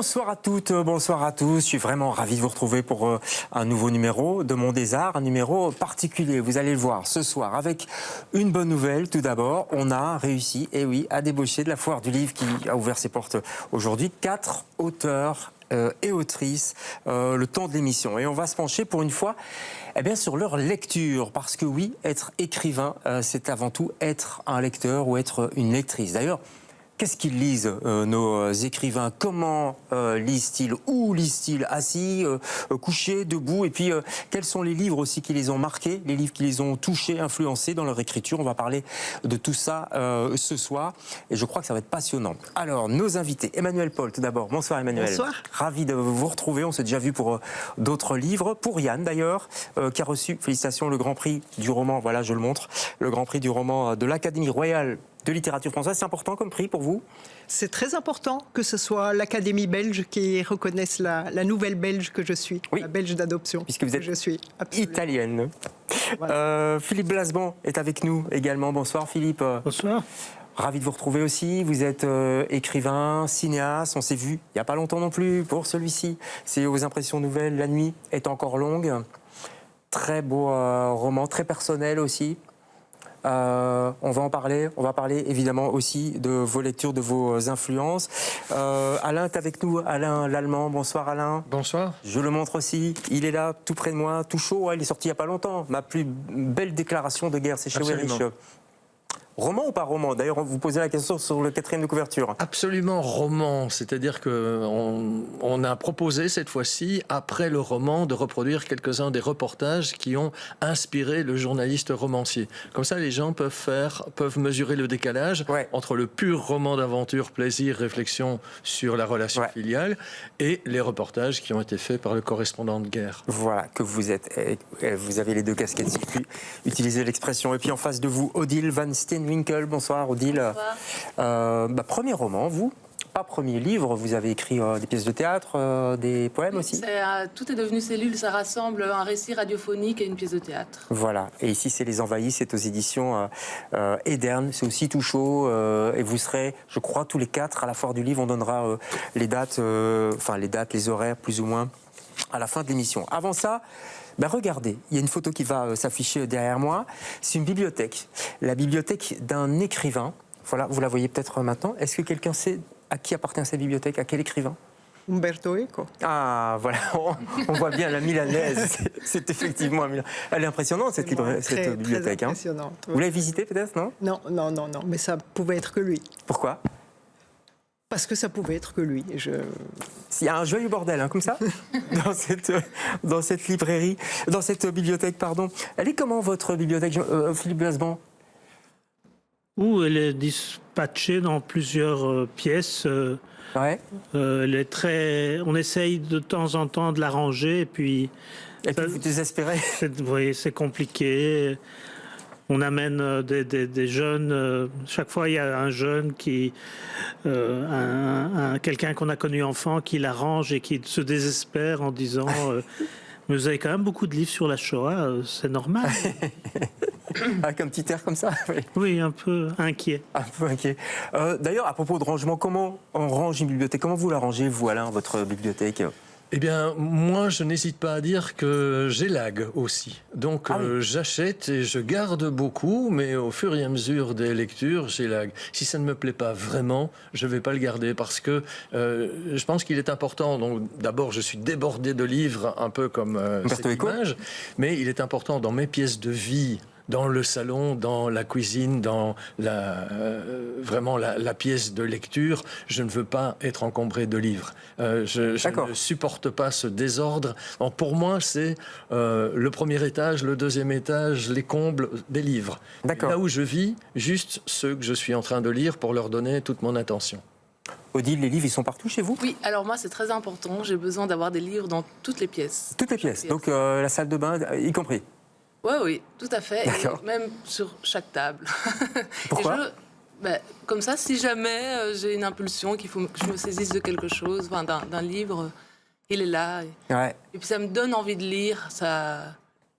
Bonsoir à toutes, bonsoir à tous. Je suis vraiment ravi de vous retrouver pour un nouveau numéro de Monde des Arts, un numéro particulier. Vous allez le voir ce soir avec une bonne nouvelle. Tout d'abord, on a réussi, et oui, à débaucher de la Foire du Livre qui a ouvert ses portes aujourd'hui 4 auteurs et autrices le temps de l'émission. Et on va se pencher pour une fois sur leur lecture. Parce que oui, être écrivain, c'est avant tout être un lecteur ou être une lectrice. D'ailleurs, qu'est-ce qu'ils lisent, nos écrivains? Comment lisent-ils? Où lisent-ils? Assis, couchés, debout? Et puis, quels sont les livres aussi qui les ont marqués, les livres qui les ont touchés, influencés dans leur écriture? On va parler de tout ça ce soir. Et je crois que ça va être passionnant. Alors, nos invités. Emmanuel Paul, tout d'abord. Bonsoir, Emmanuel. Bonsoir. Ravi de vous retrouver. On s'est déjà vu pour d'autres livres. Pour Yann, d'ailleurs, qui a reçu, félicitations, le Grand Prix du roman. Voilà, je le montre. Le Grand Prix du roman de l'Académie royale de littérature française. C'est important comme prix pour vous? C'est très important que ce soit l'Académie belge qui reconnaisse la nouvelle belge que je suis, oui. La belge d'adoption. Puisque vous êtes je suis italienne. Voilà. Philippe Blasban est avec nous également. Bonsoir Philippe. Bonsoir. Ravi de vous retrouver aussi. Vous êtes écrivain, cinéaste. On s'est vu il n'y a pas longtemps non plus pour celui-ci. C'est aux Impressions Nouvelles. La nuit est encore longue. Très beau roman, très personnel aussi. On va en parler. On va parler évidemment aussi de vos lectures, de vos influences. Alain est avec nous. Alain l'Allemand. Bonsoir Alain. Bonsoir. Je le montre aussi. Il est là, tout près de moi, tout chaud. Il est sorti il n'y a pas longtemps. Ma plus belle déclaration de guerre, c'est chez Weyrich. Roman ou pas roman? D'ailleurs, vous posez la question sur le 4e de couverture. Absolument roman. C'est-à-dire qu'on a proposé cette fois-ci, après le roman, de reproduire quelques-uns des reportages qui ont inspiré le journaliste romancier. Comme ça, les gens peuvent mesurer le décalage entre le pur roman d'aventure, plaisir, réflexion sur la relation filiale et les reportages qui ont été faits par le correspondant de guerre. Voilà, que vous êtes. Vous avez les deux casquettes, si je puis utiliser l'expression. Et puis en face de vous, Odile Van Steenwinckel. Bonsoir Odile. Bonsoir. Premier roman, vous? Pas premier livre, vous avez écrit des pièces de théâtre, des poèmes aussi? Tout est devenu cellule, ça rassemble un récit radiophonique et une pièce de théâtre. Voilà, et ici c'est Les Envahis, c'est aux éditions Edern, c'est aussi tout chaud, et vous serez, je crois, tous les 4 à la Foire du Livre, on donnera les dates, les horaires plus ou moins, à la fin de l'émission. Avant ça, regardez, il y a une photo qui va s'afficher derrière moi. C'est une bibliothèque. La bibliothèque d'un écrivain. Voilà, vous la voyez peut-être maintenant. Est-ce que quelqu'un sait à qui appartient cette bibliothèque? À quel écrivain? Umberto Eco. Ah, voilà, on voit bien la milanaise. C'est effectivement... Elle est impressionnante, cette bibliothèque. Très impressionnante. Oui. Vous l'avez visitée peut-être, non? Non, mais ça pouvait être que lui. Pourquoi? Parce que ça pouvait être que lui. Il y a un joyeux bordel, comme ça, dans cette librairie, dans cette bibliothèque, pardon. Elle est comment, votre bibliothèque, Philippe Blasban? Elle est dispatchée dans plusieurs pièces. Elle est on essaye de temps en temps de la ranger, et puis vous désespérez? Oui, c'est compliqué. On amène des jeunes. Chaque fois, il y a un jeune quelqu'un qu'on a connu enfant, qui l'arrange et qui se désespère en disant mais vous avez quand même beaucoup de livres sur la Shoah, c'est normal. Avec un petit air comme ça. Oui, un peu inquiet. Un peu inquiet. D'ailleurs, à propos de rangement, comment on range une bibliothèque? Comment vous la rangez, vous, Alain, votre bibliothèque? Eh bien, moi, je n'hésite pas à dire que j'élague aussi. Donc, j'achète et je garde beaucoup, mais au fur et à mesure des lectures, j'élague. Si ça ne me plaît pas vraiment, je ne vais pas le garder parce que je pense qu'il est important. Donc, d'abord, je suis débordé de livres, un peu comme cette image, mais il est important dans mes pièces de vie, dans le salon, dans la cuisine, dans vraiment la pièce de lecture, je ne veux pas être encombré de livres. Je ne supporte pas ce désordre. Donc pour moi, c'est le premier étage, le deuxième étage, les combles des livres. Là où je vis, juste ceux que je suis en train de lire pour leur donner toute mon attention. Odile, les livres, ils sont partout chez vous? Oui, alors moi, c'est très important. J'ai besoin d'avoir des livres dans toutes les pièces. Toutes les pièces. Donc la salle de bain, y compris? Oui, tout à fait. Et même sur chaque table. Pourquoi? Comme ça, si jamais j'ai une impulsion, qu'il faut que je me saisisse de quelque chose, d'un livre, il est là. Et puis ça me donne envie de lire.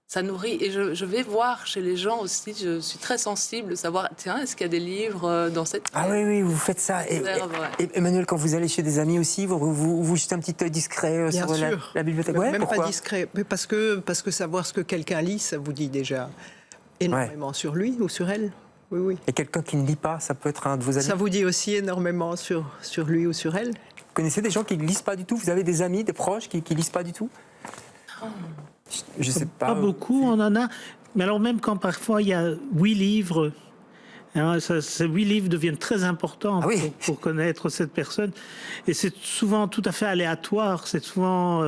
ça nourrit. Et je vais voir chez les gens aussi, je suis très sensible de savoir, tiens, est-ce qu'il y a des livres dans cette... Ah oui, vous faites ça. Et Emmanuel, quand vous allez chez des amis aussi, vous jetez un petit œil discret sur la bibliothèque. Même pas discret, mais parce que savoir ce que quelqu'un lit, ça vous dit déjà énormément sur lui ou sur elle. Oui. Et quelqu'un qui ne lit pas, ça peut être un de vos amis? Ça vous dit aussi énormément sur lui ou sur elle. Vous connaissez des gens qui ne lisent pas du tout? Vous avez des amis, des proches qui ne lisent pas du tout? Je sais pas. Pas beaucoup, on en a. Mais alors même quand parfois il y a 8 livres, hein, ces 8 livres deviennent très importants pour connaître cette personne. Et c'est souvent tout à fait aléatoire. C'est souvent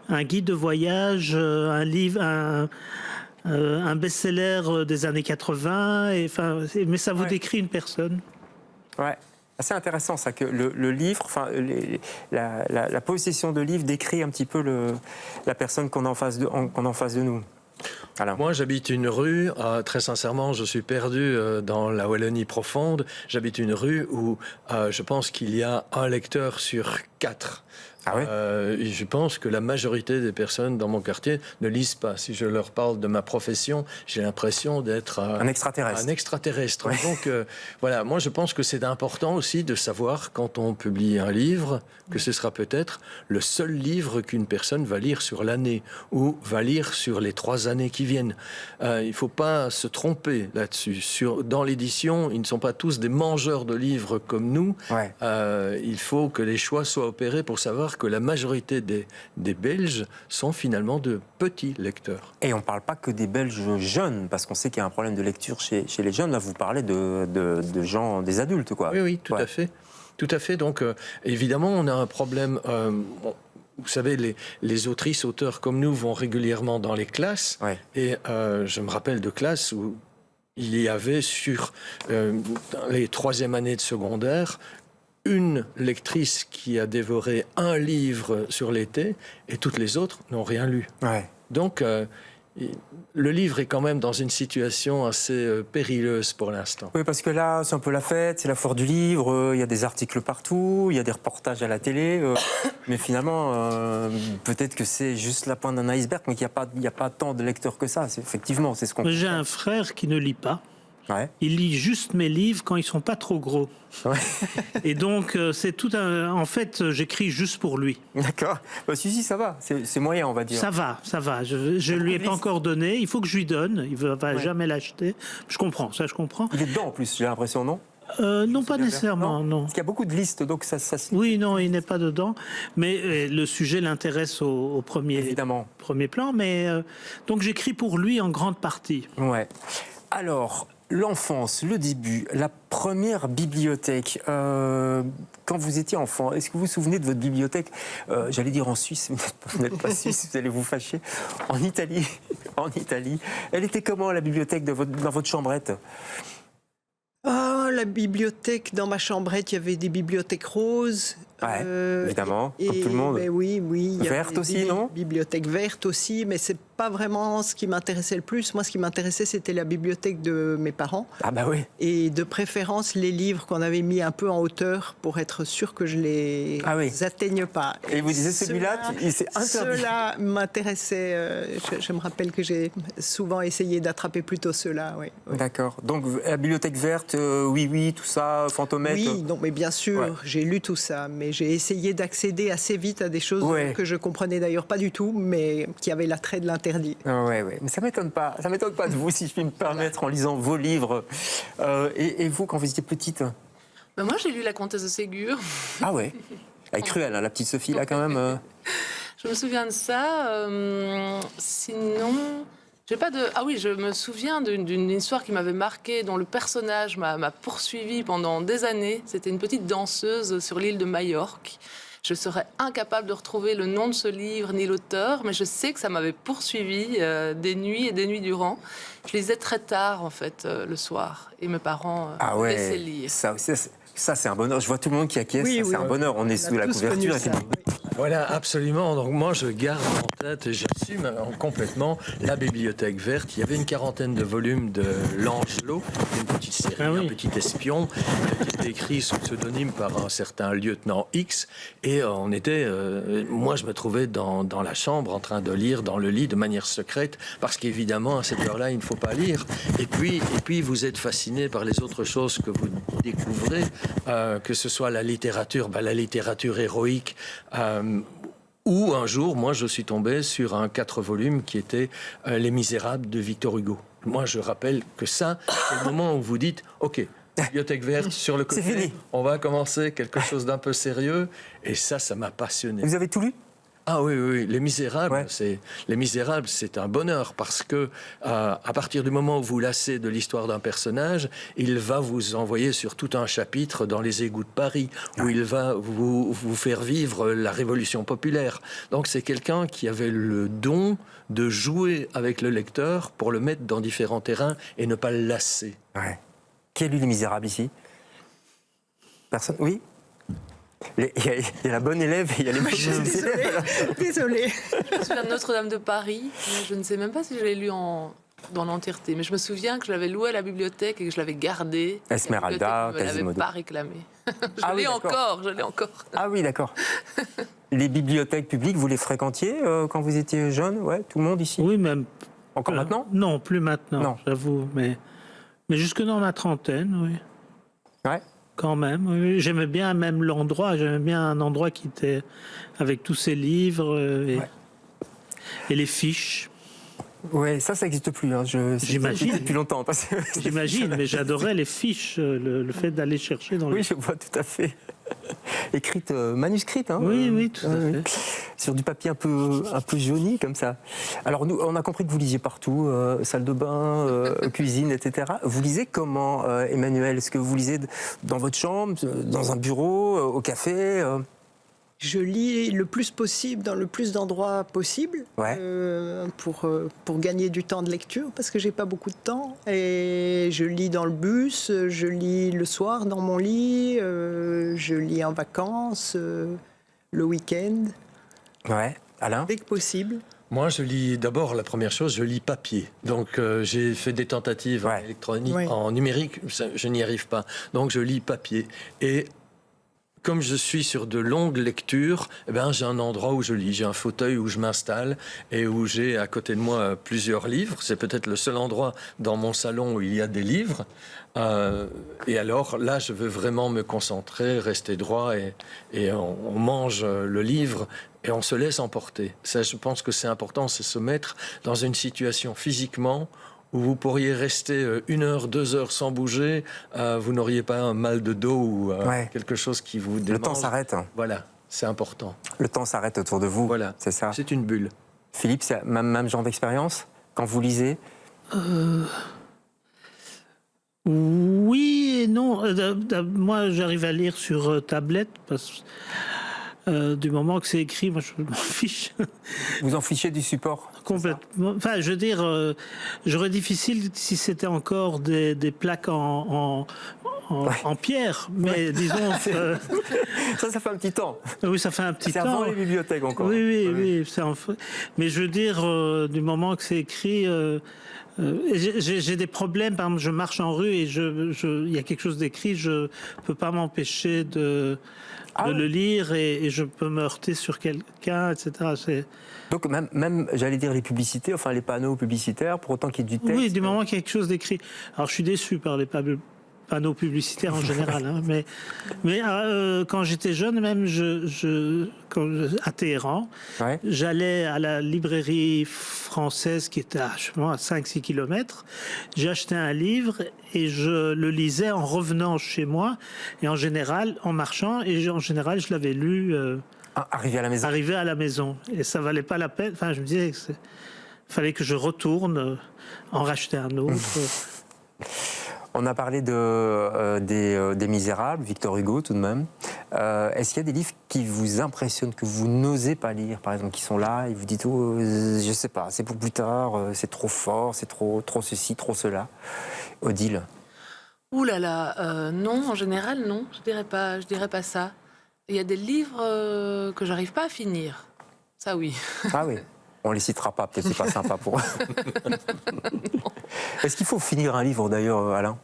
un guide de voyage, un livre, un best-seller des années 80. Mais ça vous décrit une personne. Ouais. C'est intéressant ça, que le livre, la possession de livres décrit un petit peu la personne qu'on a en face de nous. Alors. Moi, j'habite une rue, très sincèrement, je suis perdu dans la Wallonie profonde. J'habite une rue où je pense qu'il y a un lecteur sur 4. Ah oui? Je pense que la majorité des personnes dans mon quartier ne lisent pas. Si je leur parle de ma profession, j'ai l'impression d'être un extraterrestre. Ouais. Donc voilà, moi je pense que c'est important aussi de savoir quand on publie un livre que ce sera peut-être le seul livre qu'une personne va lire sur l'année ou va lire sur les 3 années qui viennent. Il ne faut pas se tromper là-dessus. Dans l'édition, ils ne sont pas tous des mangeurs de livres comme nous. Ouais. Il faut que les choix soient opérés pour savoir que la majorité des Belges sont finalement de petits lecteurs. Et on ne parle pas que des Belges jeunes, parce qu'on sait qu'il y a un problème de lecture chez les jeunes. Là, vous parlez de gens, des adultes, quoi. Oui, tout à fait. Tout à fait. Donc, évidemment, on a un problème... vous savez, les autrices, auteurs comme nous vont régulièrement dans les classes. Ouais. Et je me rappelle de classes où il y avait sur les 3e années de secondaire... une lectrice qui a dévoré un livre sur l'été et toutes les autres n'ont rien lu. Ouais. Donc, le livre est quand même dans une situation assez périleuse pour l'instant. Oui, parce que là, c'est un peu la fête, c'est la foire du livre, il y a des articles partout, il y a des reportages à la télé, mais finalement, peut-être que c'est juste la pointe d'un iceberg, mais qu'il n'y a pas tant de lecteurs que ça. Effectivement, c'est ce qu'on... J'ai un frère qui ne lit pas. Ouais. Il lit juste mes livres quand ils sont pas trop gros. Ouais. Et donc, c'est tout un... En fait, j'écris juste pour lui. D'accord. Bah, si, ça va. C'est moyen, on va dire. Ça va. Je lui ai pas encore donné. Il faut que je lui donne. Il ne va jamais l'acheter. Je comprends. Il est dedans, en plus, j'ai l'impression, non? Non, pas nécessairement, non. Parce qu'il y a beaucoup de listes, donc ça... Oui, non, il n'est pas dedans. Mais le sujet l'intéresse au premier plan. Mais, donc, j'écris pour lui en grande partie. Ouais. Alors... L'enfance, le début, la première bibliothèque, quand vous étiez enfant, est-ce que vous vous souvenez de votre bibliothèque, j'allais dire en Suisse, vous n'êtes pas suisse, vous allez vous fâcher, en Italie, elle était comment la bibliothèque dans votre chambrette? La bibliothèque, dans ma chambrette, il y avait des bibliothèques roses. Ouais, évidemment, comme tout le monde. Ben oui. Verte aussi, non? Bibliothèque verte aussi, mais c'est pas vraiment ce qui m'intéressait le plus. Moi, ce qui m'intéressait, c'était la bibliothèque de mes parents. Ah bah oui. Et de préférence, les livres qu'on avait mis un peu en hauteur pour être sûr que je les atteigne pas. Et vous disiez, celui-là, c'est interdit. Ceux-là m'intéressaient. Je me rappelle que j'ai souvent essayé d'attraper plutôt ceux-là, oui. D'accord. Donc, la bibliothèque verte, oui, tout ça, Fantomètre. Oui, non, mais bien sûr, j'ai lu tout ça, mais j'ai essayé d'accéder assez vite à des choses que je comprenais d'ailleurs pas du tout, mais qui avaient l'attrait de l'interdit. Ouais. Mais ça m'étonne pas de vous, si je puis me permettre, en lisant vos livres. Et vous, quand vous étiez petite? Moi, j'ai lu La Comtesse de Ségur. Ah ouais. Elle est cruelle, hein, la petite Sophie, là, quand même. Je me souviens de ça. Sinon... je me souviens d'une histoire qui m'avait marquée, dont le personnage m'a poursuivi pendant des années. C'était une petite danseuse sur l'île de Majorque. Je serais incapable de retrouver le nom de ce livre ni l'auteur, mais je sais que ça m'avait poursuivi des nuits et des nuits durant. Je lisais très tard, en fait, le soir, et mes parents laissaient lire. Ça, c'est un bonheur. Je vois tout le monde qui acquiesce. C'est un bonheur. On est sous la couverture. Voilà, absolument. Donc moi, je garde en tête et j'assume complètement la bibliothèque verte. Il y avait une quarantaine de volumes de Langelot, une petite série, un petit espion, qui était écrit sous pseudonyme par un certain lieutenant X. Et on était, moi, je me trouvais dans la chambre en train de lire dans le lit de manière secrète, parce qu'évidemment, à cette heure-là, il ne faut pas lire. Et puis, vous êtes fasciné par les autres choses que vous découvrez, que ce soit la littérature héroïque, où un jour, moi, je suis tombé sur un 4 volumes qui était Les Misérables de Victor Hugo. Moi, je rappelle que ça, c'est le moment où vous dites, OK, bibliothèque verte sur le côté, c'est fini. On va commencer quelque chose d'un peu sérieux. Et ça m'a passionné. Vous avez tout lu ? Ah oui, Les Misérables, c'est un bonheur parce que à partir du moment où vous lassez de l'histoire d'un personnage, il va vous envoyer sur tout un chapitre dans les égouts de Paris où il va vous faire vivre la Révolution populaire. Donc c'est quelqu'un qui avait le don de jouer avec le lecteur pour le mettre dans différents terrains et ne pas le lasser. Ouais. Qui a lu Les Misérables ici ? Personne ? Oui ? Il y a la bonne élève et il y a les mauvaises élèves. Désolée. Je me souviens de Notre-Dame de Paris. Je ne sais même pas si je l'ai lu dans l'entièreté, mais je me souviens que je l'avais loué à la bibliothèque et que je l'avais gardé. Esmeralda, Quasimodo. Je ne l'avais pas réclamé. Je l'ai encore. Ah oui, d'accord. Les bibliothèques publiques, vous les fréquentiez quand vous étiez jeune ? Ouais, tout le monde ici ? Oui, même. Encore maintenant ? Non, plus maintenant, non. J'avoue. Mais jusque dans ma trentaine, oui. Ouais. Quand même, oui. J'aimais bien même l'endroit. J'aimais bien un endroit qui était avec tous ces livres et les fiches. Ouais, ça n'existe plus. Hein. J'imagine. Depuis longtemps. J'imagine, mais j'adorais les fiches, le fait d'aller chercher dans les... Oui, je vois tout à fait. Écrite, manuscrite. Hein, oui, tout à fait. Sur du papier un peu jauni, comme ça. Alors, nous, on a compris que vous lisiez partout, salle de bain, cuisine, etc. Vous lisez comment, Emmanuel ? Est-ce que vous lisez dans votre chambre, dans un bureau, au café Je lis le plus possible, dans le plus d'endroits possible, pour gagner du temps de lecture, parce que j'ai pas beaucoup de temps. Et je lis dans le bus, je lis le soir dans mon lit, je lis en vacances, le week-end. Ouais, Alain ? Dès que possible. Moi, je lis d'abord, la première chose, je lis papier. Donc, j'ai fait des tentatives en électronique, en numérique, je n'y arrive pas. Donc, je lis papier. Et comme je suis sur de longues lectures, j'ai un endroit où je lis. J'ai un fauteuil où je m'installe et où j'ai à côté de moi plusieurs livres. C'est peut-être le seul endroit dans mon salon où il y a des livres. Et alors là, je veux vraiment me concentrer, rester droit et on mange le livre et on se laisse emporter. Ça, je pense que c'est important, c'est se mettre dans une situation physiquement où vous pourriez rester 1 heure, 2 heures sans bouger, vous n'auriez pas un mal de dos ou quelque chose qui vous démange. Le temps s'arrête. Voilà, c'est important. Le temps s'arrête autour de vous, voilà. C'est ça. C'est une bulle. Philippe, c'est même genre d'expérience quand vous lisez Oui et non. Moi, j'arrive à lire sur tablette parce du moment que c'est écrit, moi je m'en fiche. Vous en fichez du support? Complètement. Enfin, je veux dire, j'aurais difficile si c'était encore des plaques en pierre, mais disons... Ça fait un petit temps. Oui, ça fait un petit temps. C'est avant les bibliothèques encore. Oui. Mais je veux dire, du moment que c'est écrit... j'ai des problèmes, par exemple, je marche en rue et il y a quelque chose d'écrit, je peux pas m'empêcher de le lire et je peux me heurter sur quelqu'un, etc. Donc même, j'allais dire les publicités, enfin les panneaux publicitaires, pour autant qu'il y ait du texte. Oui, du moment qu'il y a quelque chose d'écrit. Alors je suis déçu par les panneaux publicitaires en général, hein, mais quand j'étais jeune, même à Téhéran, j'allais à la librairie française qui était à 5-6 kilomètres, j'achetais un livre et je le lisais en revenant chez moi, et en général, en marchant, et en général, je l'avais lu... Arrivé à la maison. Et ça valait pas la peine. Enfin, je me disais qu'il fallait que je retourne en racheter un autre. On a parlé des Misérables, Victor Hugo tout de même. Est-ce qu'il y a des livres qui vous impressionnent, que vous n'osez pas lire, par exemple, qui sont là et vous dites je sais pas, c'est pour plus tard, c'est trop fort, c'est trop ceci, trop cela. Odile? Ouh là là, non, en général non, je dirais pas ça. Il y a des livres que j'arrive pas à finir. Ça, oui. Ah oui. On les citera pas, peut-être c'est pas sympa pour eux. Est-ce qu'il faut finir un livre d'ailleurs, Alain ?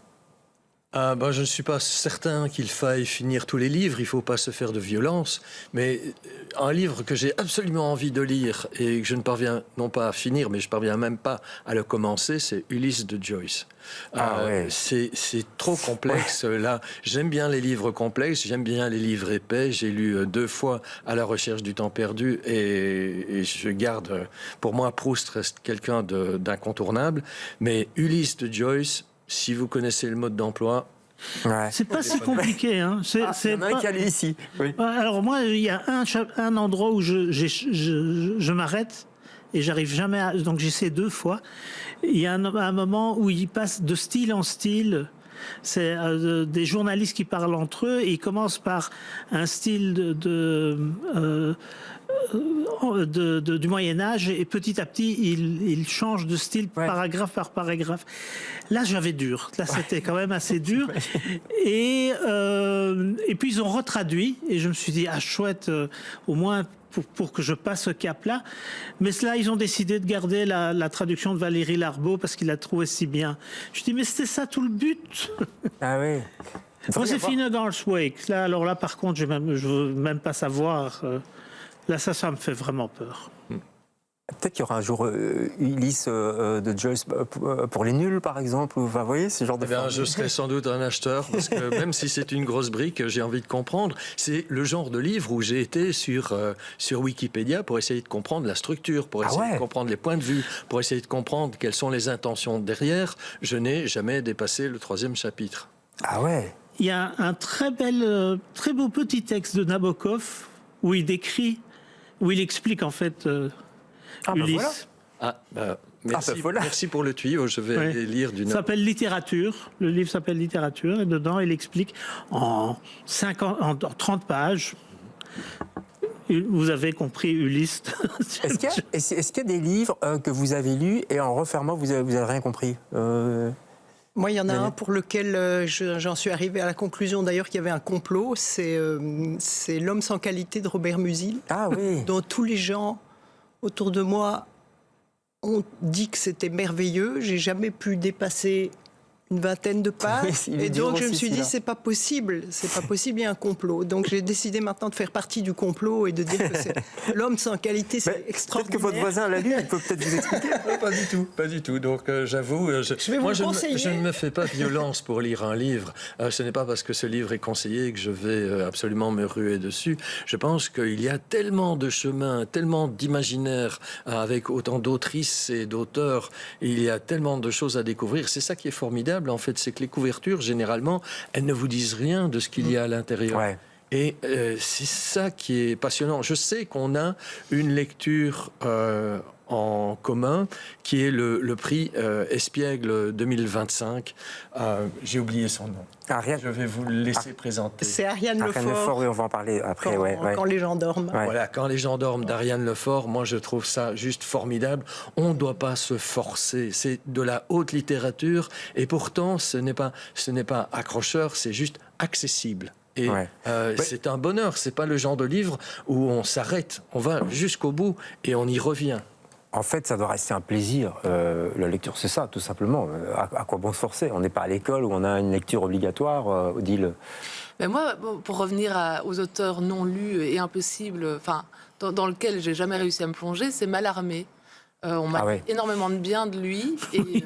Je ne suis pas certain qu'il faille finir tous les livres, il ne faut pas se faire de violence, mais un livre que j'ai absolument envie de lire et que je ne parviens non pas à finir, mais je ne parviens même pas à le commencer, c'est Ulysse de Joyce. Ouais. C'est trop complexe. Ouais. Là, j'aime bien les livres complexes, j'aime bien les livres épais. J'ai lu 2 fois À la recherche du temps perdu et je garde, pour moi, Proust reste quelqu'un d'incontournable, mais Ulysse de Joyce, si vous connaissez le mode d'emploi... Ouais. C'est pas si compliqué. Hein. Il y en a un qui a lu ici. Oui. Alors moi, il y a un endroit où je m'arrête et j'arrive jamais à... Donc j'essaie 2 fois. Il y a un moment où il passe de style en style. C'est des journalistes qui parlent entre eux et ils commencent par un style du Moyen-Âge et petit à petit, il change de style paragraphe par paragraphe. Là, j'avais dur. Là, c'était quand même assez dur. Et puis, ils ont retraduit et je me suis dit, chouette, au moins pour que je passe ce cap-là. Mais là, ils ont décidé de garder la traduction de Valérie Larbaud parce qu'il l'a trouvé si bien. Je dis, mais c'était ça tout le but. Ah oui. Moi, c'est Finnegan's Wake. Là, alors là, par contre, je veux même pas savoir... Là, ça me fait vraiment peur. Peut-être qu'il y aura un jour Ulysse de Joyce pour les nuls, par exemple. Vous voyez, ce genre de forme. Je serai sans doute un acheteur, parce que même si c'est une grosse brique, j'ai envie de comprendre. C'est le genre de livre où j'ai été sur Wikipédia pour essayer de comprendre la structure, pour essayer de comprendre les points de vue, pour essayer de comprendre quelles sont les intentions derrière. Je n'ai jamais dépassé le 3e chapitre. Ah ouais. Il y a un très beau petit texte de Nabokov où il décrit, où il explique en fait Ulysse. Merci pour le tuyau, je vais lire du... Ça s'appelle Littérature, le livre s'appelle Littérature, et dedans il explique en 30 pages, vous avez compris Ulysse. Est-ce qu'il y a des livres que vous avez lus et en refermant vous avez rien compris Moi, il y en a un pour lequel j'en suis arrivée à la conclusion d'ailleurs qu'il y avait un complot. C'est L'homme sans qualité de Robert Musil. Ah oui. Dont tous les gens autour de moi ont dit que c'était merveilleux. J'ai jamais pu dépasser une vingtaine de pages. Et donc, je me suis dit, c'est pas possible, il y a un complot. Donc, j'ai décidé maintenant de faire partie du complot et de dire que c'est l'homme sans qualité, c'est extraordinaire. Peut-être que votre voisin l'a lu, il peut peut-être vous expliquer. Pas du tout. Donc, j'avoue, je ne me fais pas violence pour lire un livre. Ce n'est pas parce que ce livre est conseillé que je vais absolument me ruer dessus. Je pense qu'il y a tellement de chemins, tellement d'imaginaires avec autant d'autrices et d'auteurs. Il y a tellement de choses à découvrir. C'est ça qui est formidable. En fait, c'est que les couvertures, généralement, elles ne vous disent rien de ce qu'il y a à l'intérieur. Ouais. Et c'est ça qui est passionnant. Je sais qu'on a une lecture en commun qui est le prix Espiègle 2025. J'ai oublié son nom. Je vais vous le laisser présenter. C'est Ariane Lefort. Oui, on va en parler après. Quand les gens dorment. Ouais. Voilà, Quand les gens dorment d'Ariane Lefort, moi je trouve ça juste formidable. On ne doit pas se forcer. C'est de la haute littérature et pourtant ce n'est pas accrocheur, c'est juste accessible. Et c'est un bonheur. C'est pas le genre de livre où on s'arrête. On va jusqu'au bout et on y revient. En fait, ça doit rester un plaisir. La lecture, c'est ça, tout simplement. À quoi bon se forcer ? On n'est pas à l'école où on a une lecture obligatoire, Odile. Mais moi, pour revenir aux auteurs non lus et impossibles, dans lequel j'ai jamais réussi à me plonger, c'est Mallarmé. On m'a dit énormément de bien de lui. Et,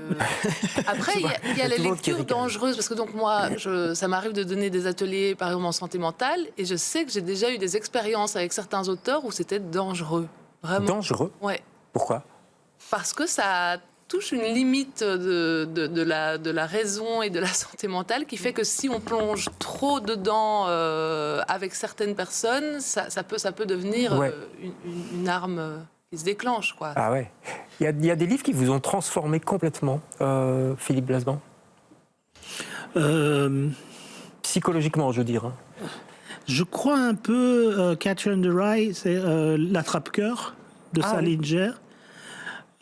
après, il y a les lectures dangereuses, parce que donc moi, ça m'arrive de donner des ateliers, par exemple en santé mentale, et je sais que j'ai déjà eu des expériences avec certains auteurs où c'était dangereux. Vraiment. Dangereux ? Ouais. Pourquoi ? Parce que ça touche une limite de la raison et de la santé mentale qui fait que si on plonge trop dedans avec certaines personnes, ça peut devenir une arme qui se déclenche, quoi. Ah ouais. Il y a des livres qui vous ont transformé complètement, Philippe Blasban ? Psychologiquement, je veux dire. Hein. Je crois un peu Catcher in the Rye, c'est l'attrape-cœur de Salinger.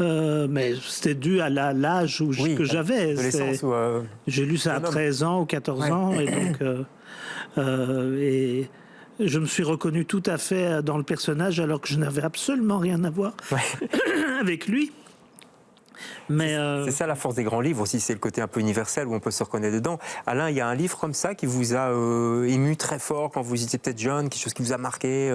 Mais c'était dû à l'âge que j'avais. J'ai lu ça à 13 ans ou 14 ans. Et donc, je me suis reconnu tout à fait dans le personnage alors que je n'avais absolument rien à voir avec lui. Mais c'est ça la force des grands livres aussi, c'est le côté un peu universel où on peut se reconnaître dedans. Alain, il y a un livre comme ça qui vous a ému très fort quand vous étiez peut-être jeune, quelque chose qui vous a marqué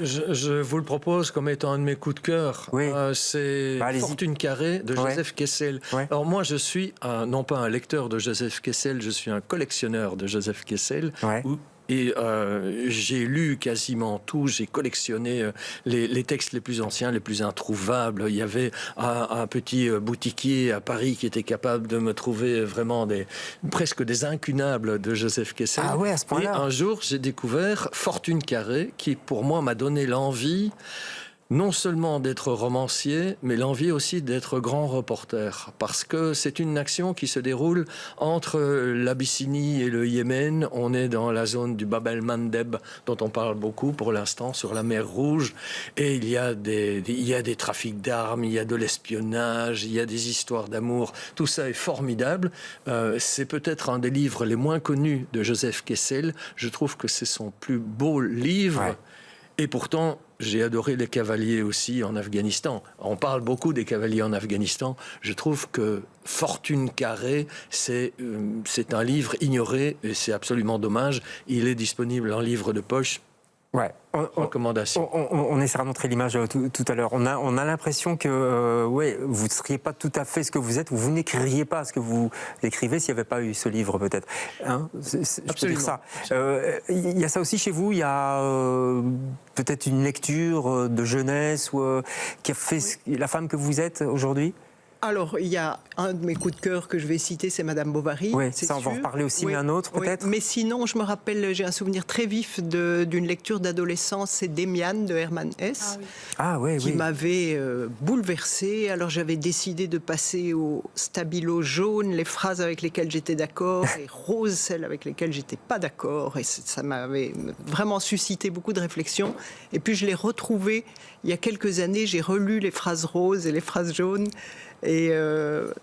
je vous le propose comme étant un de mes coups de cœur. Oui. C'est Fortune carrée de Joseph Kessel. Ouais. Alors moi, je suis non pas un lecteur de Joseph Kessel, je suis un collectionneur de Joseph Kessel. Ouais. Et j'ai lu quasiment tout, j'ai collectionné les textes les plus anciens, les plus introuvables. Il y avait un petit boutiquier à Paris qui était capable de me trouver vraiment presque des incunables de Joseph Kessel. Ah ouais, à ce point-là. Et un jour, j'ai découvert Fortune carrée, qui pour moi m'a donné l'envie non seulement d'être romancier, mais l'envie aussi d'être grand reporter. Parce que c'est une action qui se déroule entre l'Abyssinie et le Yémen. On est dans la zone du Bab el-Mandeb, dont on parle beaucoup pour l'instant, sur la mer Rouge. Et il y a des trafics d'armes, il y a de l'espionnage, il y a des histoires d'amour. Tout ça est formidable. C'est peut-être un des livres les moins connus de Joseph Kessel. Je trouve que c'est son plus beau livre. Ouais. Et pourtant, j'ai adoré les cavaliers aussi en Afghanistan. On parle beaucoup des cavaliers en Afghanistan. Je trouve que Fortune carrée, c'est un livre ignoré et c'est absolument dommage. Il est disponible en livre de poche. Ouais. Recommandation. On essaiera de montrer l'image tout à l'heure. On a l'impression que vous ne seriez pas tout à fait ce que vous êtes, ou vous n'écririez pas ce que vous écrivez s'il n'y avait pas eu ce livre, peut-être. Hein, je peux dire ça. Il y a ça aussi chez vous. Il y a peut-être une lecture de jeunesse qui a fait la femme que vous êtes aujourd'hui. Alors, il y a un de mes coups de cœur que je vais citer, c'est Madame Bovary. Oui, ça, on va en reparler aussi, mais un autre, peut-être. Mais sinon, je me rappelle, j'ai un souvenir très vif d'une lecture d'adolescence, c'est Demian de Hermann Hesse, qui m'avait bouleversée. Alors, j'avais décidé de passer au stabilo jaune, les phrases avec lesquelles j'étais d'accord, et rose, celles avec lesquelles j'étais pas d'accord. Et ça m'avait vraiment suscité beaucoup de réflexions. Et puis, je l'ai retrouvé il y a quelques années. J'ai relu les phrases roses et les phrases jaunes. Et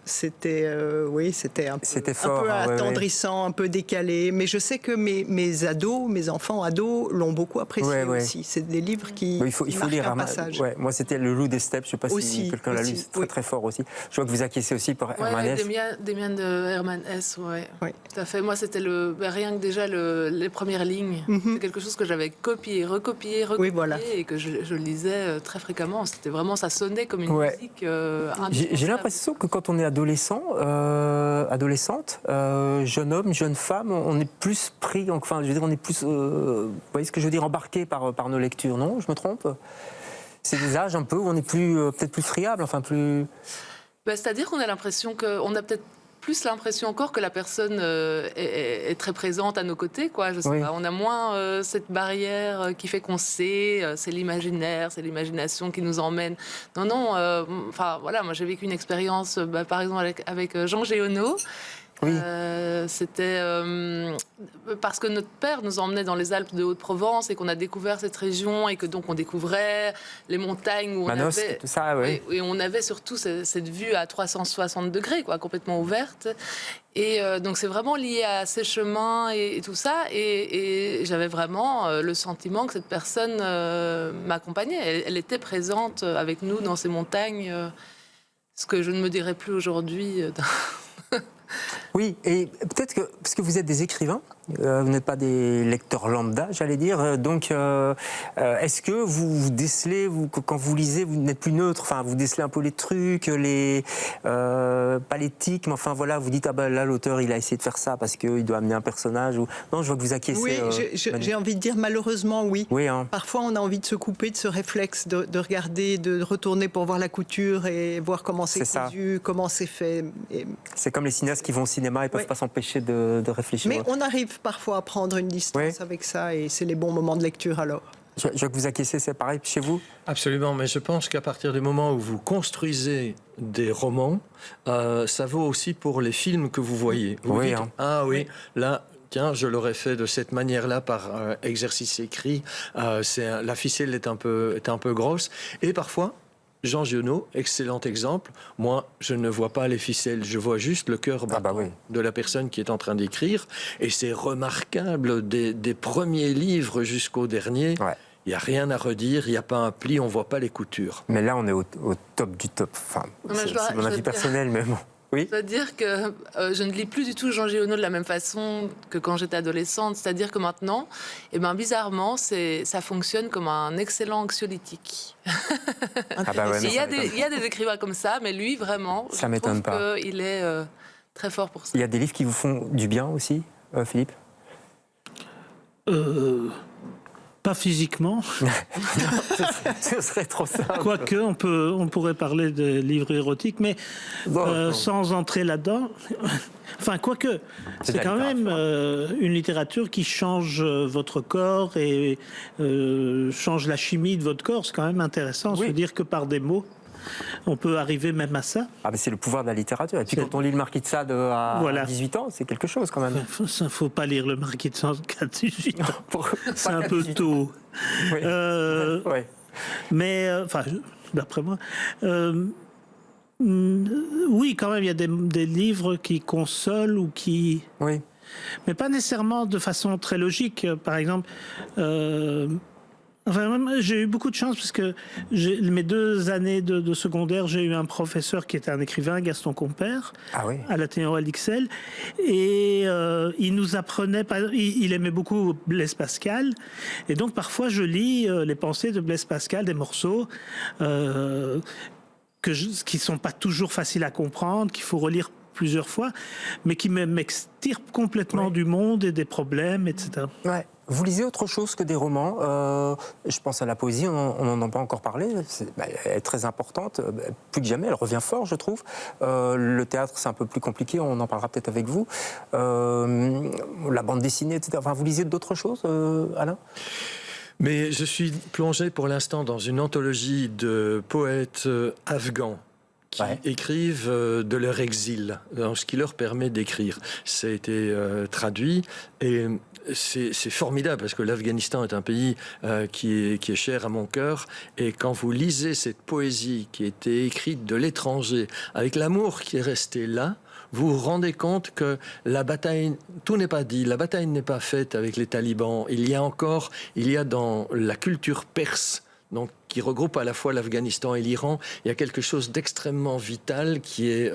c'était un peu attendrissant, un peu décalé. Mais je sais que mes enfants ados l'ont beaucoup apprécié aussi. C'est des livres qui il faut lire un passage. Moi, c'était Le Loup des Steppes. Je ne sais pas si quelqu'un l'a lu. C'est très très fort aussi. Je vois que vous acquiescez aussi pour Hermann Hesse. Demian de Hermann Hesse, tout à fait. Moi, c'était rien que déjà les premières lignes. C'est quelque chose que j'avais recopié, et que je lisais très fréquemment. C'était vraiment, ça sonnait comme une musique. J'ai l'impression que quand on est adolescente, jeune homme, jeune femme, on est plus pris, enfin, je veux dire, on est plus, vous voyez ce que je veux dire, embarqué par nos lectures, non? Je me trompe? C'est des âges un peu où on est peut-être plus friable, enfin plus. C'est-à-dire qu'on a l'impression on a peut-être plus l'impression encore que la personne est très présente à nos côtés, quoi. Je sais pas, on a moins cette barrière qui fait qu'on sait, c'est l'imaginaire, c'est l'imagination qui nous emmène. Non, enfin voilà, moi j'ai vécu une expérience, par exemple avec Jean Géono. C'était parce que notre père nous emmenait dans les Alpes de Haute-Provence et qu'on a découvert cette région et que donc on découvrait les montagnes où Manosque, on avait tout ça, et on avait surtout cette vue à 360 degrés, quoi, complètement ouverte. Et donc c'est vraiment lié à ces chemins et tout ça. Et j'avais vraiment le sentiment que cette personne m'accompagnait. Elle était présente avec nous dans ces montagnes, ce que je ne me dirais plus aujourd'hui. Oui, et peut-être que, parce que vous êtes des écrivains, vous n'êtes pas des lecteurs lambda, j'allais dire, donc est-ce que vous décelez, quand vous lisez, vous n'êtes plus neutre, enfin vous décelez un peu les trucs, pas l'éthique, mais enfin voilà, vous dites, là l'auteur il a essayé de faire ça parce qu'il doit amener un personnage, ou... Non, je vois que vous acquiescez. Oui, j'ai envie de dire malheureusement oui. Parfois on a envie de se couper de ce réflexe, de regarder, de retourner pour voir la couture et voir comment c'est cousu, comment c'est fait. C'est comme les cinéastes qui vont au cinéma et ne peuvent pas s'empêcher de réfléchir. Mais on arrive parfois à prendre une distance avec ça et c'est les bons moments de lecture alors. Je vois que vous acquiescez, c'est pareil chez vous? Absolument, mais je pense qu'à partir du moment où vous construisez des romans, ça vaut aussi pour les films que vous voyez. Vous dites, là... Tiens, je l'aurais fait de cette manière-là par exercice écrit. La ficelle est un peu grosse. Et parfois, Jean Giono, excellent exemple. Moi, je ne vois pas les ficelles, je vois juste le cœur battant de la personne qui est en train d'écrire. Et c'est remarquable, des premiers livres jusqu'au dernier. Ouais. Il n'y a rien à redire, il n'y a pas un pli, on ne voit pas les coutures. Mais là, on est au top du top. Enfin, c'est mon avis personnel, mais bon. Oui. Je dois dire que je ne lis plus du tout Jean Giono de la même façon que quand j'étais adolescente. C'est-à-dire que maintenant, bizarrement, ça fonctionne comme un excellent anxiolytique. Il y a des écrivains comme ça, mais lui, vraiment, ça je trouve qu'il est très fort pour ça. Il y a des livres qui vous font du bien aussi, Philippe ? Pas physiquement. Ce serait trop simple. Quoique, on pourrait parler de livres érotiques, mais sans entrer là-dedans. Enfin, quoique, c'est quand même une littérature qui change votre corps et change la chimie de votre corps. C'est quand même intéressant. Se dire que par des mots, on peut arriver même à ça. Ah, mais c'est le pouvoir de la littérature. Et puis quand on lit le Marquis de Sade à 18 ans, c'est quelque chose quand même. Il ne faut pas lire le Marquis de Sade à 18 ans. C'est un peu tôt. Oui. Mais, d'après moi... oui, quand même, il y a des livres qui consolent ou qui... Oui. Mais pas nécessairement de façon très logique. Par exemple... j'ai eu beaucoup de chance parce que mes 2 années de secondaire, j'ai eu un professeur qui était un écrivain, Gaston Compère, à l'Athénéum LXL, et il nous apprenait, il aimait beaucoup Blaise Pascal, et donc parfois je lis les pensées de Blaise Pascal, des morceaux qui sont pas toujours faciles à comprendre, qu'il faut relire plusieurs fois, mais qui m'extirpent complètement du monde et des problèmes, etc. Ouais. Vous lisez autre chose que des romans. Je pense à la poésie, on n'en a pas encore parlé. Elle est très importante. Plus que jamais, elle revient fort, je trouve. Le théâtre, c'est un peu plus compliqué. On en parlera peut-être avec vous. La bande dessinée, etc. Enfin, vous lisez d'autres choses, Alain ? Mais je suis plongé pour l'instant dans une anthologie de poètes afghans qui écrivent de leur exil, dans ce qui leur permet d'écrire. Ça a été traduit et c'est formidable parce que l'Afghanistan est un pays qui est cher à mon cœur, et quand vous lisez cette poésie qui a été écrite de l'étranger, avec l'amour qui est resté là, vous vous rendez compte que la bataille, tout n'est pas dit, la bataille n'est pas faite avec les talibans. Il y a dans la culture perse, donc, qui regroupe à la fois l'Afghanistan et l'Iran, il y a quelque chose d'extrêmement vital qui est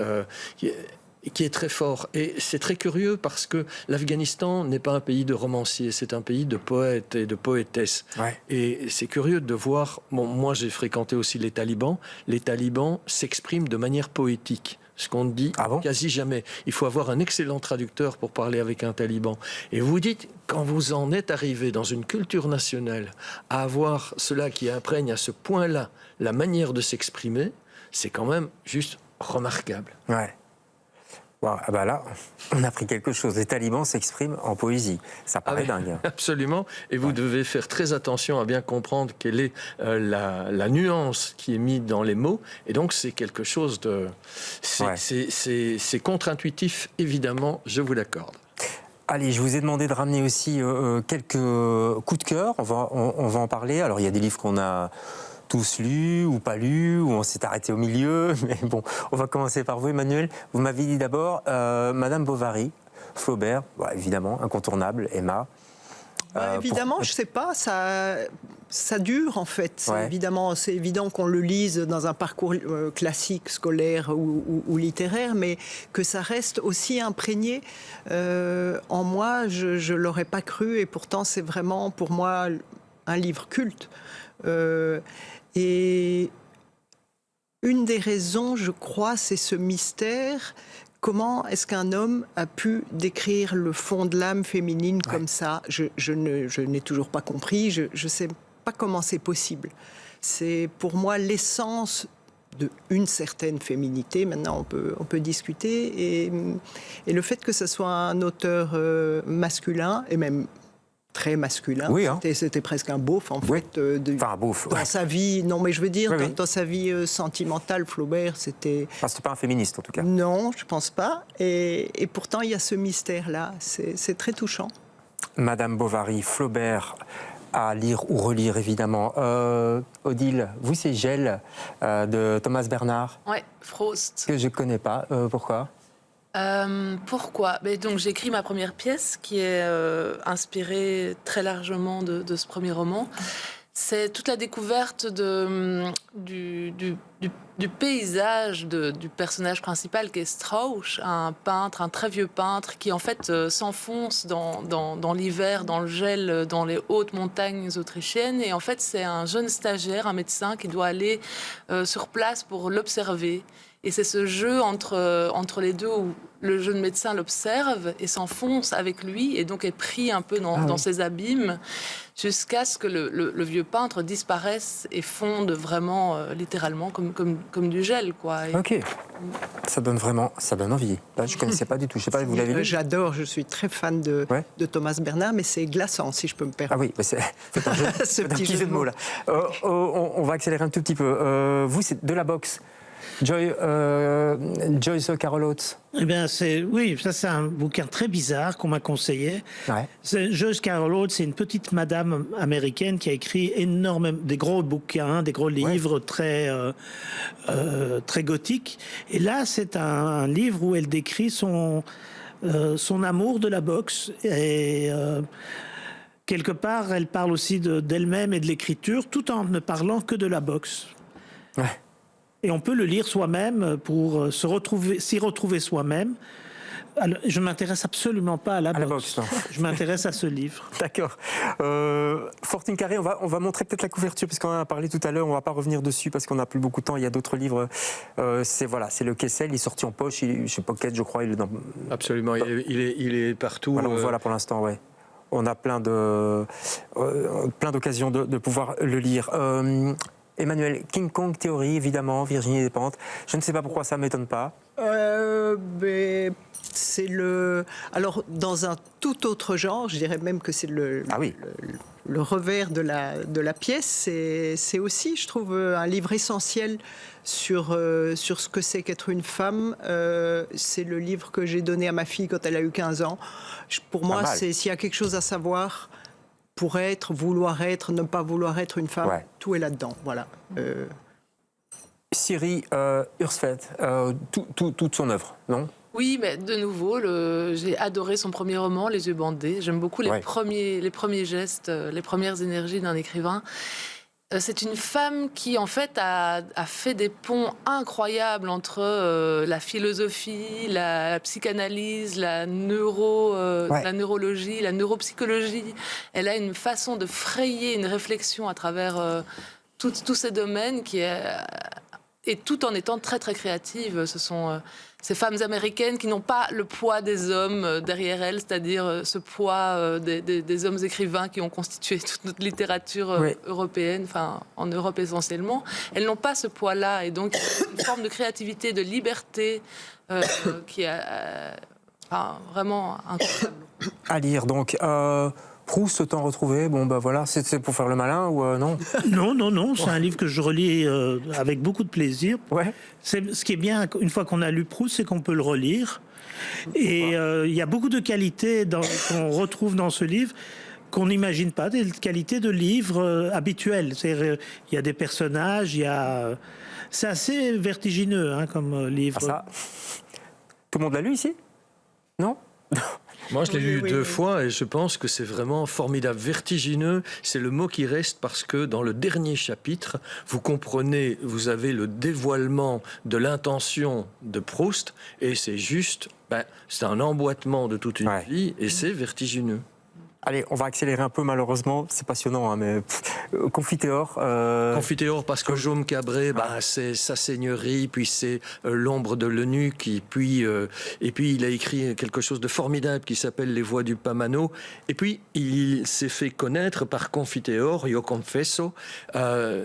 très fort. Et c'est très curieux parce que l'Afghanistan n'est pas un pays de romanciers, c'est un pays de poètes et de poétesses. Ouais. Et c'est curieux de voir, moi j'ai fréquenté aussi les talibans s'expriment de manière poétique. Ce qu'on ne dit quasi jamais. Il faut avoir un excellent traducteur pour parler avec un taliban. Et vous dites, quand vous en êtes arrivé dans une culture nationale à avoir cela qui imprègne à ce point-là la manière de s'exprimer, c'est quand même juste remarquable. Ouais. Wow, ah bah là, on a appris quelque chose. Les talibans s'expriment en poésie. Ça paraît dingue. Absolument. Et vous devez faire très attention à bien comprendre quelle est la nuance qui est mise dans les mots. Et donc, c'est quelque chose de... C'est contre-intuitif, évidemment, je vous l'accorde. Allez, je vous ai demandé de ramener aussi quelques coups de cœur. On va en parler. Alors, il y a des livres qu'on a tous lus ou pas lus, ou on s'est arrêté au milieu. Mais bon, on va commencer par vous, Emmanuel. Vous m'avez dit d'abord Madame Bovary, Flaubert, évidemment, incontournable, Emma. Évidemment, je ne sais pas, ça dure en fait. C'est évident qu'on le lise dans un parcours classique, scolaire ou littéraire, mais que ça reste aussi imprégné en moi, je ne l'aurais pas cru, et pourtant c'est vraiment pour moi un livre culte. Et une des raisons, je crois, c'est ce mystère. Comment est-ce qu'un homme a pu décrire le fond de l'âme féminine comme ça ? Je n'ai toujours pas compris, je ne sais pas comment c'est possible. C'est pour moi l'essence d'une certaine féminité. Maintenant, on peut discuter. Et le fait que ce soit un auteur masculin, et même très masculin, c'était presque un beauf en fait. Un beauf, dans sa vie, non mais je veux dire, dans sa vie sentimentale, Flaubert, c'était... c'était pas un féministe en tout cas. Non, je pense pas. Et pourtant, il y a ce mystère-là. C'est très touchant. Madame Bovary, Flaubert, à lire ou relire, évidemment. Odile, vous, c'est Gel de Thomas Bernhard. Ouais, Frost. Que je ne connais pas. Pourquoi ? Pourquoi ? Donc, j'ai écrit ma première pièce qui est inspirée très largement de ce premier roman. C'est toute la découverte du paysage du personnage principal qui est Strauch, un peintre, un très vieux peintre qui en fait s'enfonce dans l'hiver, dans le gel, dans les hautes montagnes autrichiennes. Et en fait, c'est un jeune stagiaire, un médecin qui doit aller sur place pour l'observer. Et c'est ce jeu entre les deux où le jeune médecin l'observe et s'enfonce avec lui et donc est pris un peu dans ses abîmes jusqu'à ce que le vieux peintre disparaisse et fonde vraiment littéralement comme du gel, quoi. Ok, ça donne envie. Là, je ne connaissais pas du tout. Je sais pas, vous l'avez lu ? J'adore, je suis très fan de Thomas Bernhard, mais c'est glaçant, si je peux me permettre. Ah oui, c'est un petit jeu de mots là. On va accélérer un tout petit peu. Vous, c'est de la boxe. Joyce Carol Oates. Eh bien, c'est un bouquin très bizarre qu'on m'a conseillé. Ouais. Joyce Carol Oates, c'est une petite madame américaine qui a écrit énormément des gros bouquins, des gros livres très gothiques. Et là, c'est un livre où elle décrit son amour de la boxe et quelque part, elle parle aussi d'elle-même et de l'écriture, tout en ne parlant que de la boxe. Ouais. Et on peut le lire soi-même pour s'y retrouver soi-même. Alors, je ne m'intéresse absolument pas à la boxe. Je m'intéresse à ce livre. D'accord. Fortune Carré, on va montrer peut-être la couverture, puisqu'on en a parlé tout à l'heure. On ne va pas revenir dessus parce qu'on n'a plus beaucoup de temps. Il y a d'autres livres. C'est le Kessel. Il est sorti en poche. Chez Pocket, je crois. Il est dans... Absolument. Il est partout. Voilà pour l'instant, ouais. On a plein d'occasions de pouvoir le lire. Emmanuel, King Kong Theory, évidemment, Virginie Despentes. Je ne sais pas pourquoi ça ne m'étonne pas. Mais c'est alors, dans un tout autre genre, je dirais même que c'est le revers de la pièce. C'est aussi, je trouve, un livre essentiel sur ce que c'est qu'être une femme. C'est le livre que j'ai donné à ma fille quand elle a eu 15 ans. Pour moi, s'il y a quelque chose à savoir... pour être, vouloir être, ne pas vouloir être une femme, tout est là-dedans, voilà. Siri Hurstveld, toute son œuvre, non ? Oui, mais de nouveau, j'ai adoré son premier roman, Les yeux bandés. J'aime beaucoup les premiers gestes, les premières énergies d'un écrivain. C'est une femme qui, en fait, a fait des ponts incroyables entre la philosophie, la psychanalyse, la neurologie, la neuropsychologie. Elle a une façon de frayer une réflexion à travers tous ces domaines et tout en étant très, très créative. Ce sont ces femmes américaines qui n'ont pas le poids des hommes derrière elles, c'est-à-dire ce poids des hommes écrivains qui ont constitué toute notre littérature européenne, enfin en Europe essentiellement. Elles n'ont pas ce poids-là, et donc une forme de créativité, de liberté qui est vraiment incroyable. À lire, donc... Proust, autant retrouver, c'est pour faire le malin ou non ? Non, c'est un livre que je relis avec beaucoup de plaisir. Ouais. Ce qui est bien, une fois qu'on a lu Proust, c'est qu'on peut le relire. Et il y a beaucoup de qualités qu'on retrouve dans ce livre qu'on n'imagine pas, des qualités de livres habituels. Il y a des personnages, c'est assez vertigineux comme livre. Ça. Tout le monde l'a lu ici ? Non ? Moi, je l'ai lu deux fois et je pense que c'est vraiment formidable. Vertigineux, c'est le mot qui reste parce que dans le dernier chapitre, vous comprenez, vous avez le dévoilement de l'intention de Proust et c'est juste, c'est un emboîtement de toute une vie et c'est vertigineux. Allez, on va accélérer un peu malheureusement, c'est passionnant, mais Confiteor. Confiteor parce que Jaume Cabré, c'est sa seigneurie, puis c'est l'ombre de l'eunuque, et puis il a écrit quelque chose de formidable qui s'appelle Les Voix du Pamano, et puis il s'est fait connaître par Confiteor, Io Confesso,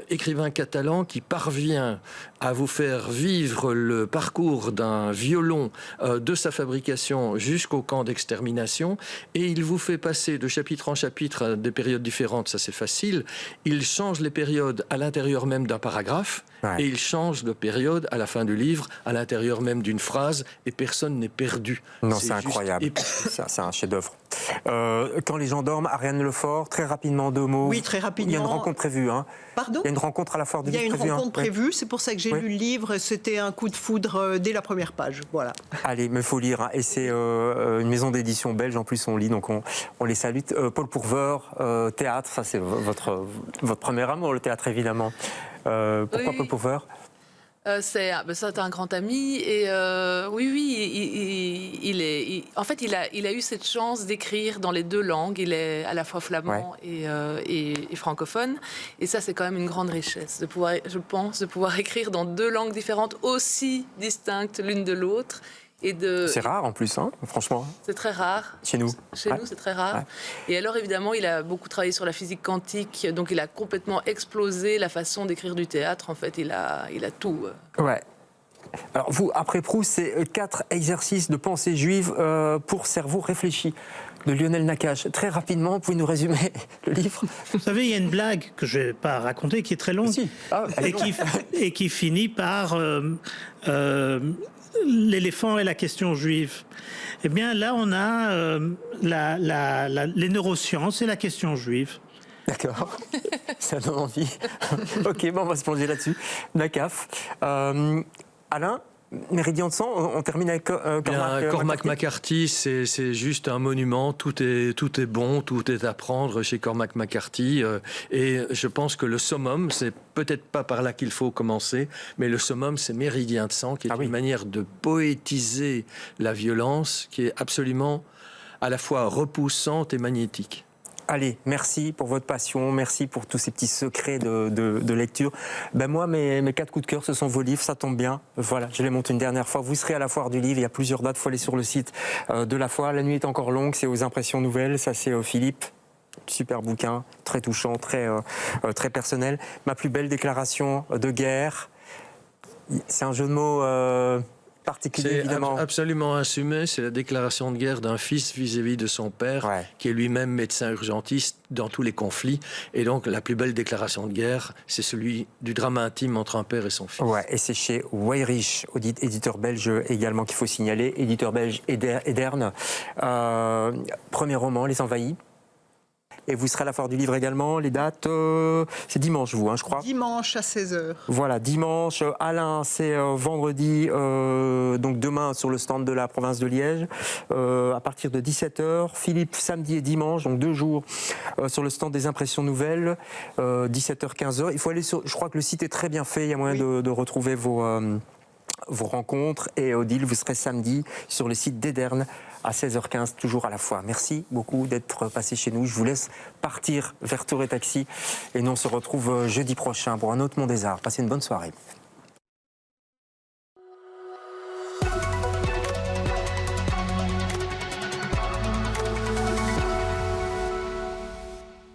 écrivain catalan qui parvient à vous faire vivre le parcours d'un violon de sa fabrication jusqu'au camp d'extermination, et il vous fait passer de chapitre en chapitre des périodes différentes, ça c'est facile. Il change les périodes à l'intérieur même d'un paragraphe et il change de période à la fin du livre, à l'intérieur même d'une phrase, et personne n'est perdu. Non, c'est incroyable. C'est un chef-d'œuvre. Quand les gens dorment, Ariane Lefort, très rapidement, 2 mots. Oui, très rapidement. Il y a une rencontre prévue. Hein. Pardon ? Il y a une rencontre à la foire du livre prévue. Il y a une rencontre prévue, c'est pour ça que j'ai lu le livre. C'était un coup de foudre dès la première page. Voilà. Allez, mais il faut lire. Hein. Et c'est une maison d'édition belge, en plus on lit, donc on les salue. Paul Pourveur, théâtre, ça c'est votre premier amour, le théâtre évidemment. Pourquoi Paul Pourveur ? C'est un grand ami et en fait il a eu cette chance d'écrire dans les 2 langues. Il est à la fois flamand et francophone, et ça c'est quand même une grande richesse de pouvoir, je pense, de pouvoir écrire dans 2 langues différentes aussi distinctes l'une de l'autre. C'est rare en plus, hein, franchement. C'est très rare. Chez nous. Chez nous, c'est très rare. Ouais. Et alors, évidemment, il a beaucoup travaillé sur la physique quantique, donc il a complètement explosé la façon d'écrire du théâtre. En fait, il a tout. Ouais. Alors, vous, après Proust, c'est 4 exercices de pensée juive pour cerveau réfléchi de Lionel Nakache. Très rapidement, vous pouvez nous résumer le livre ? Vous savez, il y a une blague que je ne vais pas raconter, qui est très longue, et qui finit par... l'éléphant et la question juive. Eh bien, là, on a les neurosciences et la question juive. D'accord. Ça donne envie. Ok, bon, on va se plonger là-dessus. Nakaf. Alain, Méridien de sang, on termine avec Cormac McCarthy, c'est juste un monument. Tout est bon, tout est à prendre chez Cormac McCarthy. Et je pense que le summum, c'est peut-être pas par là qu'il faut commencer, mais le summum, c'est Méridien de sang, qui est une manière de poétiser la violence, qui est absolument à la fois repoussante et magnétique. Allez, merci pour votre passion, merci pour tous ces petits secrets de lecture. Ben moi, mes 4 coups de cœur, ce sont vos livres, ça tombe bien. Voilà, je les monte une dernière fois. Vous serez à la foire du livre, il y a plusieurs dates, il faut aller sur le site de la foire. La nuit est encore longue, c'est aux Impressions Nouvelles, ça c'est Philippe. Super bouquin, très touchant, très personnel. Ma plus belle déclaration de guerre, c'est un jeu de mots... particulier, évidemment. C'est absolument assumé, c'est la déclaration de guerre d'un fils vis-à-vis de son père, qui est lui-même médecin urgentiste dans tous les conflits. Et donc, la plus belle déclaration de guerre, c'est celui du drame intime entre un père et son fils. Ouais, et c'est chez Weyrich, éditeur belge également, qu'il faut signaler, éditeur belge Edern. Premier roman, Les Envahis. Et vous serez à la foire du livre également. Les dates, c'est dimanche, vous, je crois. Dimanche à 16h. Voilà, dimanche. Alain, c'est vendredi, donc demain sur le stand de la province de Liège, à partir de 17h. Philippe, samedi et dimanche, donc 2 jours, sur le stand des Impressions Nouvelles, 17h, 15h. Il faut aller sur... Je crois que le site est très bien fait. Il y a moyen de retrouver vos rencontres. Et Odile, vous serez samedi sur le site d'Edern à 16h15, toujours à la foire. Merci beaucoup d'être passé chez nous. Je vous laisse partir vers Tour et Taxi. Et nous, on se retrouve jeudi prochain pour un autre Monde des Arts. Passez une bonne soirée.